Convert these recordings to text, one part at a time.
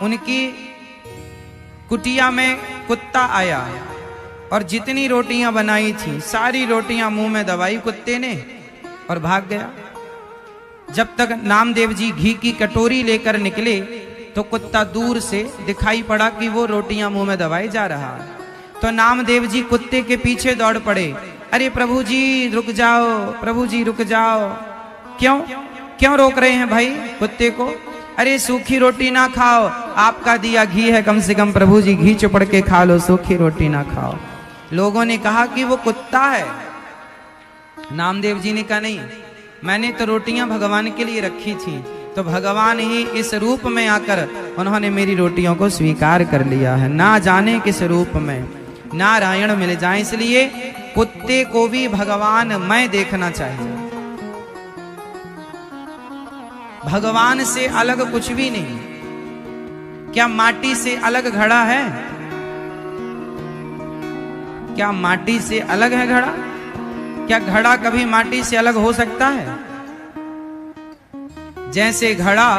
उनकी कुटिया में कुत्ता आया और जितनी रोटियां बनाई थी सारी रोटियां मुंह में दबाई कुत्ते ने और भाग गया। जब तक नामदेव जी घी की कटोरी लेकर निकले तो कुत्ता दूर से दिखाई पड़ा कि वो रोटियां मुंह में दबाई जा रहा है। तो नामदेव जी कुत्ते के पीछे दौड़ पड़े। अरे प्रभु जी रुक जाओ, प्रभु जी रुक जाओ। क्यों क्यों रोक रहे हैं भाई कुत्ते को? अरे सूखी रोटी ना खाओ, आपका दिया घी है, कम से कम प्रभु जी घी चुपड़ के खा लो, सूखी रोटी ना खाओ। लोगों ने कहा कि वो कुत्ता है। नामदेव जी ने कहा नहीं, मैंने तो रोटियां भगवान के लिए रखी थी, तो भगवान ही इस रूप में आकर उन्होंने मेरी रोटियों को स्वीकार कर लिया है। ना जाने किस रूप में नारायण मिल जाए, इसलिए कुत्ते को भी भगवान मैं देखना चाहिए। भगवान से अलग कुछ भी नहीं। क्या माटी से अलग घड़ा है? क्या माटी से अलग है घड़ा? क्या घड़ा कभी माटी से अलग हो सकता है? जैसे घड़ा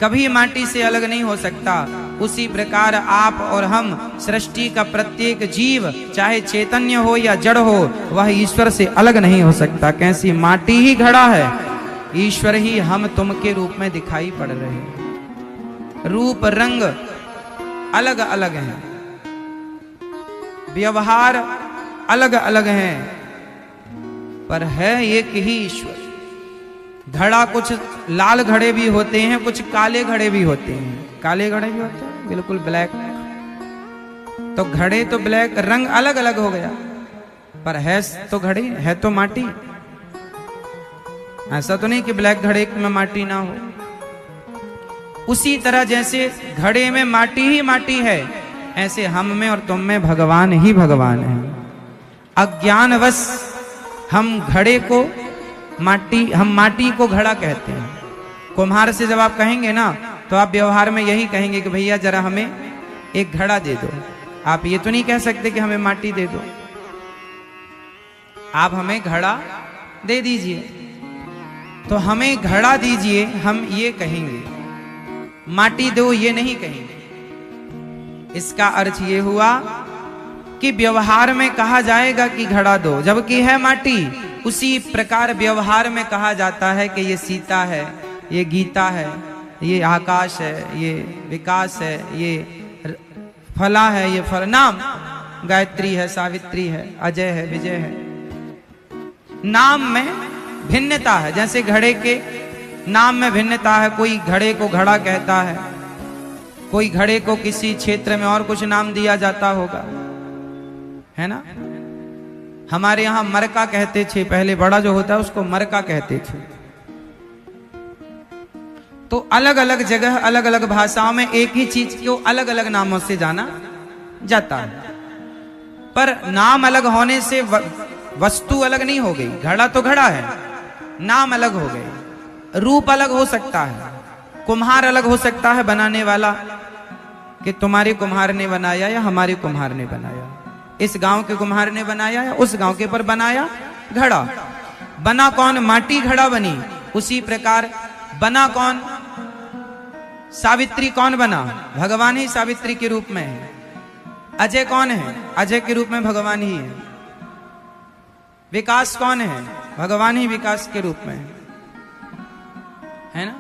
कभी माटी से अलग नहीं हो सकता, उसी प्रकार आप और हम, सृष्टि का प्रत्येक जीव, चाहे चैतन्य हो या जड़ हो, वह ईश्वर से अलग नहीं हो सकता। कैसी माटी ही घड़ा है, ईश्वर ही हम तुम के रूप में दिखाई पड़ रहे हैं। रूप रंग अलग अलग हैं, व्यवहार अलग अलग हैं, पर है एक ही ईश्वर। घड़ा कुछ लाल घड़े भी होते हैं, कुछ काले घड़े भी होते हैं। काले घड़े भी होते हैं बिल्कुल ब्लैक, तो घड़े तो ब्लैक, रंग अलग अलग हो गया, पर है तो घड़े, है तो माटी। ऐसा तो नहीं कि ब्लैक घड़े में माटी ना हो। उसी तरह जैसे घड़े में माटी ही माटी है, ऐसे हम में और तुम में भगवान ही भगवान है। अज्ञानवश हम घड़े को माटी, हम माटी को घड़ा कहते हैं। कुम्हार से जब आप कहेंगे ना, तो आप व्यवहार में यही कहेंगे कि भैया जरा हमें एक घड़ा दे दो। आप ये तो नहीं कह सकते कि हमें माटी दे दो, आप हमें घड़ा दे दीजिए। तो हमें घड़ा दीजिए, हम ये कहेंगे, माटी दो ये नहीं कहेंगे। इसका अर्थ ये हुआ कि व्यवहार में कहा जाएगा कि घड़ा दो, जबकि है माटी। उसी प्रकार व्यवहार में कहा जाता है कि ये सीता है, ये गीता है, ये आकाश है, ये विकास है, ये फला है, ये फल। नाम गायत्री है, सावित्री है, अजय है, विजय है। नाम में भिन्नता है, जैसे घड़े के नाम में भिन्नता है। कोई घड़े को घड़ा कहता है, कोई घड़े को किसी क्षेत्र में और कुछ नाम दिया जाता होगा, है ना। हमारे यहां मरका कहते थे पहले, बड़ा जो होता है उसको मरका कहते थे। तो अलग अलग जगह अलग अलग भाषाओं में एक ही चीज को अलग अलग नामों से जाना जाता है, पर नाम अलग होने से वस्तु अलग नहीं हो गई। घड़ा तो घड़ा है, नाम अलग हो गए। रूप अलग हो सकता है, कुम्हार अलग हो सकता है बनाने वाला, कि तुम्हारे कुम्हार ने बनाया या हमारे कुम्हार ने बनाया, इस गांव के कुम्हार ने बनाया या उस गांव के पर बनाया घड़ा। बना कौन? माटी घड़ा बनी। उसी प्रकार बना कौन? सावित्री कौन बना? भगवान ही सावित्री के रूप में है। अजय कौन है? अजय के रूप में भगवान ही है। विकास कौन है? भगवान ही विकास के रूप में है ना।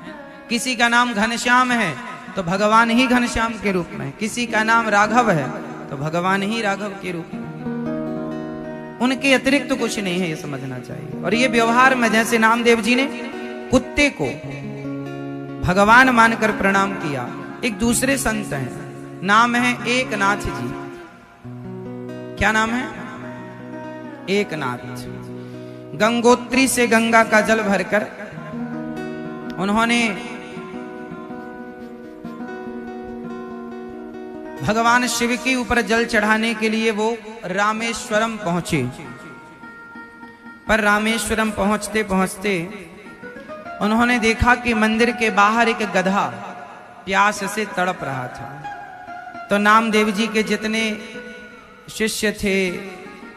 किसी का नाम घनश्याम है तो भगवान ही घनश्याम के रूप में। किसी का नाम राघव है तो भगवान ही राघव के रूप में। उनके अतिरिक्त तो कुछ नहीं है, ये समझना चाहिए। और ये व्यवहार में जैसे नामदेव जी ने कुत्ते को भगवान मानकर प्रणाम किया। एक दूसरे संत हैं, नाम है एकनाथ जी। क्या नाम है? एकनाथ। गंगोत्री से गंगा का जल भरकर उन्होंने भगवान शिव के ऊपर जल चढ़ाने के लिए वो रामेश्वरम पहुंचे। पर रामेश्वरम पहुंचते पहुंचते उन्होंने देखा कि मंदिर के बाहर एक गधा प्यास से तड़प रहा था। तो नामदेव जी के जितने शिष्य थे,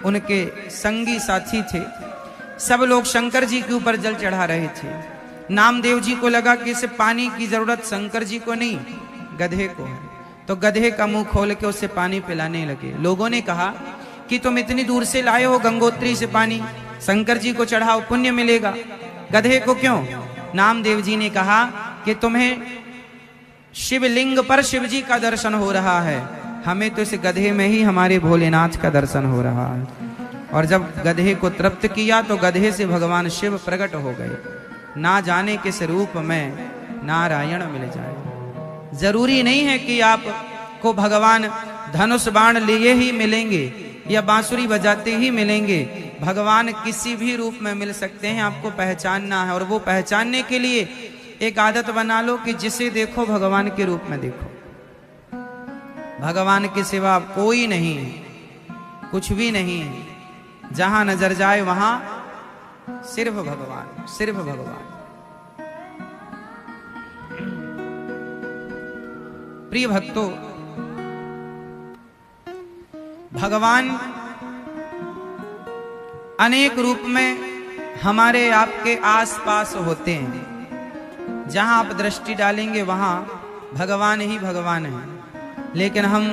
उनके संगी साथी थे, सब लोग शंकर जी के ऊपर जल चढ़ा रहे थे। नामदेव जी को लगा कि इसे पानी की जरूरत शंकर जी को नहीं, गधे को है। तो गधे का मुंह खोल के उसे पानी पिलाने लगे। लोगों ने कहा कि तुम इतनी दूर से लाए हो गंगोत्री से पानी, शंकर जी को चढ़ाओ, पुण्य मिलेगा। गधे को क्यों? नामदेव जी ने कहा कि तुम्हें शिवलिंग पर शिव जी का दर्शन हो रहा है, हमें तो इस गधे में ही हमारे भोलेनाथ का दर्शन हो रहा है। और जब गधे को तृप्त किया तो गधे से भगवान शिव प्रकट हो गए। ना जाने किस रूप में नारायण मिल जाए। जरूरी नहीं है कि आपको भगवान धनुष बाण लिए ही मिलेंगे या बांसुरी बजाते ही मिलेंगे। भगवान किसी भी रूप में मिल सकते हैं, आपको पहचानना है। और वो पहचानने के लिए एक आदत बना लो कि जिसे देखो भगवान के रूप में देखो। भगवान के सिवा कोई नहीं, कुछ भी नहीं है। जहां नजर जाए वहां सिर्फ भगवान, सिर्फ भगवान। प्रिय भक्तों, भगवान अनेक रूप में हमारे आपके आसपास होते हैं। जहां आप दृष्टि डालेंगे वहां भगवान ही भगवान है, लेकिन हम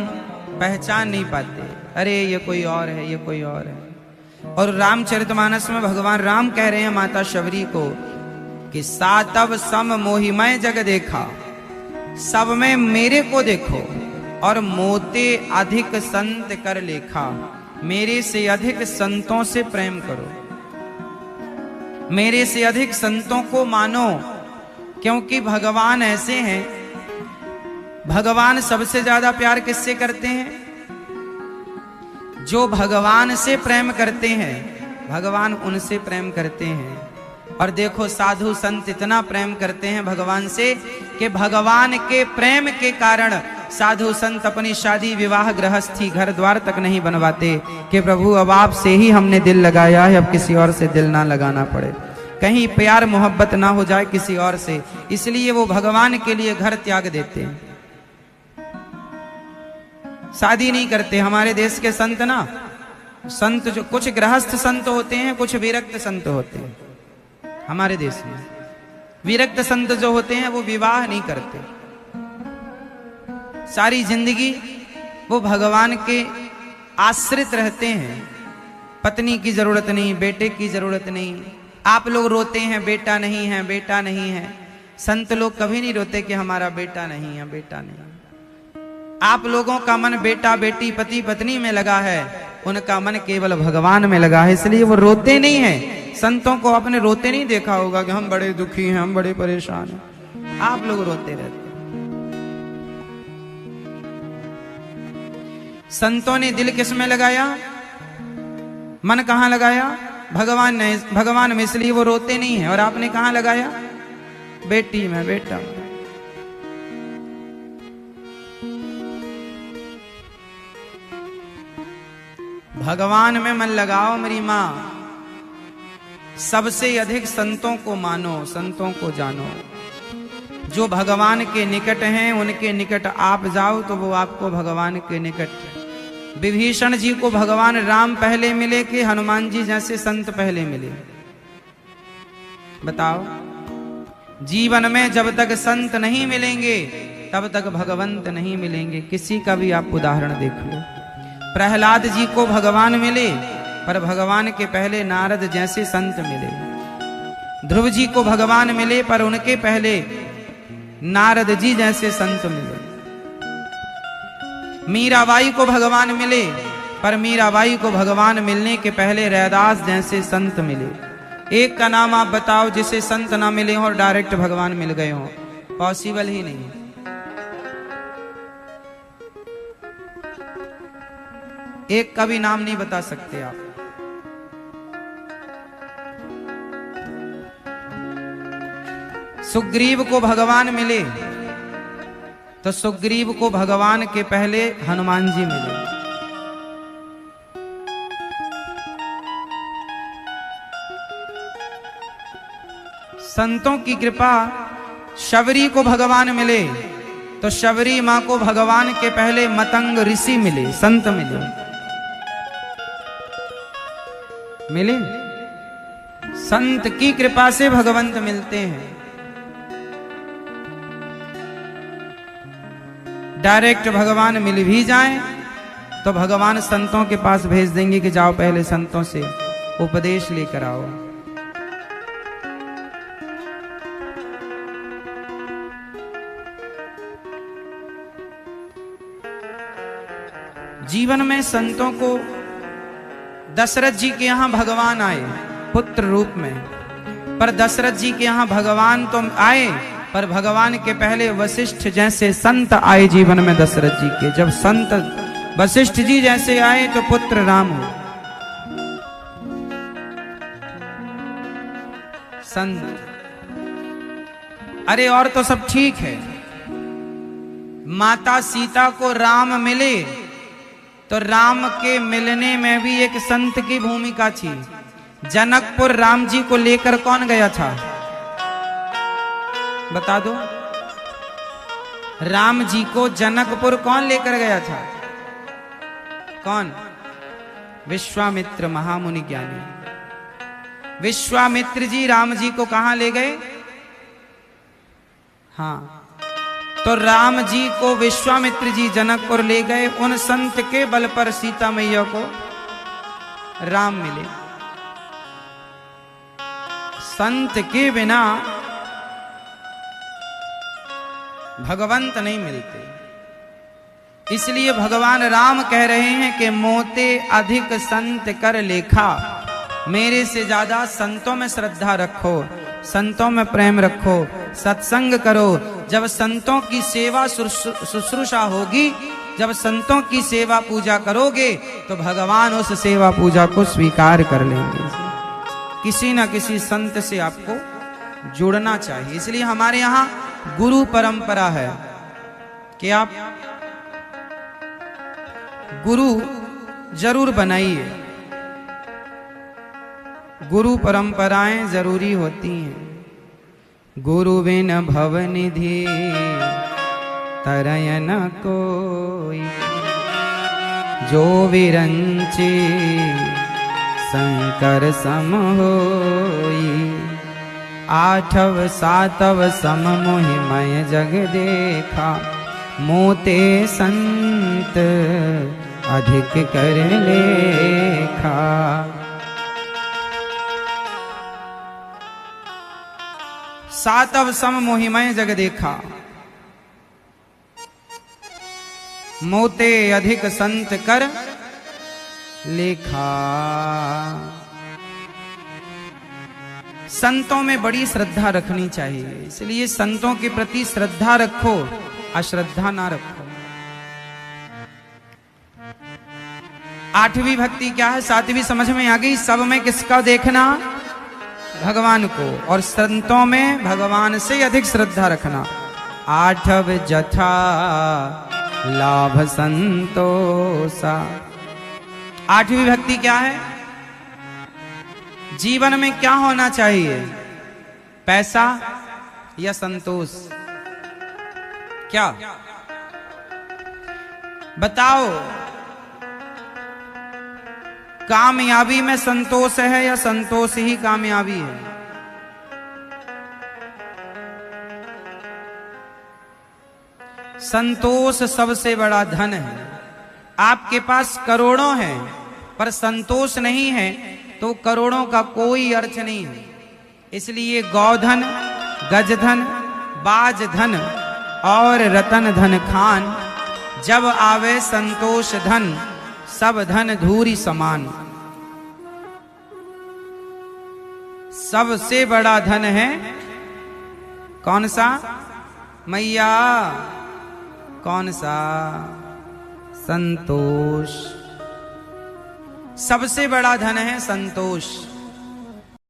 पहचान नहीं पाते। अरे ये कोई और है, ये कोई और है। और रामचरितमानस में भगवान राम कह रहे हैं माता शबरी को कि सा तब सम मोहिमय जग देखा, सब में मेरे को देखो और मोते अधिक संत कर लेखा। मेरे से अधिक संतों से प्रेम करो, मेरे से अधिक संतों को मानो, क्योंकि भगवान ऐसे हैं। भगवान सबसे ज्यादा प्यार किससे करते हैं? जो भगवान से प्रेम करते हैं, भगवान उनसे प्रेम करते हैं। और देखो साधु संत इतना प्रेम करते हैं भगवान से कि भगवान के प्रेम के कारण साधु संत अपनी शादी विवाह गृहस्थी घर द्वार तक नहीं बनवाते कि प्रभु अब आप से ही हमने दिल लगाया है, अब किसी और से दिल ना लगाना पड़े, कहीं प्यार मोहब्बत ना हो जाए किसी और से। इसलिए वो भगवान के लिए घर त्याग देते हैं, शादी नहीं करते। हमारे देश के संत ना, संत जो कुछ गृहस्थ संत होते हैं, कुछ विरक्त संत होते हैं। हमारे देश में विरक्त संत जो होते हैं वो विवाह नहीं करते, सारी जिंदगी वो भगवान के आश्रित रहते हैं। पत्नी की जरूरत नहीं, बेटे की जरूरत नहीं। आप लोग रोते हैं बेटा नहीं है, बेटा नहीं है। संत लोग कभी नहीं रोते कि हमारा बेटा नहीं है, बेटा नहीं है। आप लोगों का मन बेटा बेटी पति पत्नी में लगा है, उनका मन केवल भगवान में लगा है, इसलिए वो रोते नहीं है। संतों को आपने रोते नहीं देखा होगा कि हम बड़े दुखी हैं, हम बड़े परेशान हैं। आप लोग रोते रहते। संतों ने दिल किस में लगाया? मन कहां लगाया? भगवान ने, भगवान में, इसलिए वो रोते नहीं है। और आपने कहां लगाया? बेटी में, बेटा में। भगवान में मन लगाओ मेरी मां। सबसे अधिक संतों को मानो, संतों को जानो। जो भगवान के निकट हैं उनके निकट आप जाओ तो वो आपको भगवान के निकट। विभीषण जी को भगवान राम पहले मिले कि हनुमान जी जैसे संत पहले मिले? बताओ। जीवन में जब तक संत नहीं मिलेंगे तब तक भगवंत नहीं मिलेंगे। किसी का भी आप उदाहरण देख लो। प्रहलाद जी को भगवान मिले, पर भगवान के पहले नारद जैसे संत मिले। ध्रुव जी को भगवान मिले, पर उनके पहले नारद जी जैसे संत मिले। मीराबाई को भगवान मिले, पर मीराबाई को भगवान मिलने के पहले रैदास जैसे संत मिले। एक का नाम आप बताओ जिसे संत ना मिले और डायरेक्ट भगवान मिल गए हो? पॉसिबल ही नहीं। एक का भी नाम नहीं बता सकते आप। सुग्रीव को भगवान मिले तो सुग्रीव को भगवान के पहले हनुमान जी मिले। संतों की कृपा, शबरी को भगवान मिले तो शबरी मां को भगवान के पहले मतंग ऋषि मिले, संत मिले। संत की कृपा से भगवंत मिलते हैं। डायरेक्ट भगवान मिल भी जाएं तो भगवान संतों के पास भेज देंगे कि जाओ पहले संतों से उपदेश लेकर आओ। जीवन में संतों को दशरथ जी के यहां भगवान आए पुत्र रूप में, पर दशरथ जी के यहां भगवान तो आए, पर भगवान के पहले वशिष्ठ जैसे संत आए जीवन में दशरथ जी के। जब संत वशिष्ठ जी जैसे आए तो पुत्र राम हो। संत, अरे और तो सब ठीक है, माता सीता को राम मिले तो राम के मिलने में भी एक संत की भूमिका थी। जनकपुर राम जी को लेकर कौन गया था, बता दो। राम जी को जनकपुर कौन लेकर गया था, कौन? विश्वामित्र महामुनि ज्ञानी। विश्वामित्र जी राम जी को कहां ले गए? हाँ, तो राम जी को विश्वामित्र जी जनकपुर ले गए। उन संत के बल पर सीता मैया को राम मिले। संत के बिना भगवंत नहीं मिलते, इसलिए भगवान राम कह रहे हैं कि मोते अधिक संत कर लेखा। मेरे से ज्यादा संतों में श्रद्धा रखो, संतों में प्रेम रखो, सत्संग करो। जब संतों की सेवा शुश्रूषा होगी, जब संतों की सेवा पूजा करोगे तो भगवान उस सेवा पूजा को स्वीकार कर लेंगे। किसी ना किसी संत से आपको जुड़ना चाहिए। इसलिए हमारे यहाँ गुरु परंपरा है कि आप गुरु जरूर बनाइए। गुरु परंपराएं जरूरी होती हैं। गुरु बिन भवनिधि तरय न कोई, जो विरंची शंकर सम होई। आठव सातव सम मोहिमय जग देखा, मोते संत अधिक कर लेखा। सातव सम मोहिमय जग देखा, मोते अधिक संत कर लेखा। संतों में बड़ी श्रद्धा रखनी चाहिए, इसलिए संतों के प्रति श्रद्धा रखो, अश्रद्धा ना रखो। आठवीं भक्ति क्या है, सातवीं समझ में आ गई। सब में किसका देखना, भगवान को, और संतों में भगवान से अधिक श्रद्धा रखना। आठव जथा लाभ संतोषा। आठवीं भक्ति क्या है, जीवन में क्या होना चाहिए, पैसा या संतोष? क्या बताओ, कामयाबी में संतोष है या संतोष ही कामयाबी है? संतोष सबसे बड़ा धन है। आपके पास करोड़ों हैं पर संतोष नहीं है तो करोड़ों का कोई अर्थ नहीं है। इसलिए गौधन, गजधन, बाज धन और रतन धन खान, जब आवे संतोष धन, सब धन धूरी समान। सबसे बड़ा धन है कौन सा मैया, कौन सा? संतोष। सबसे बड़ा धन है संतोष।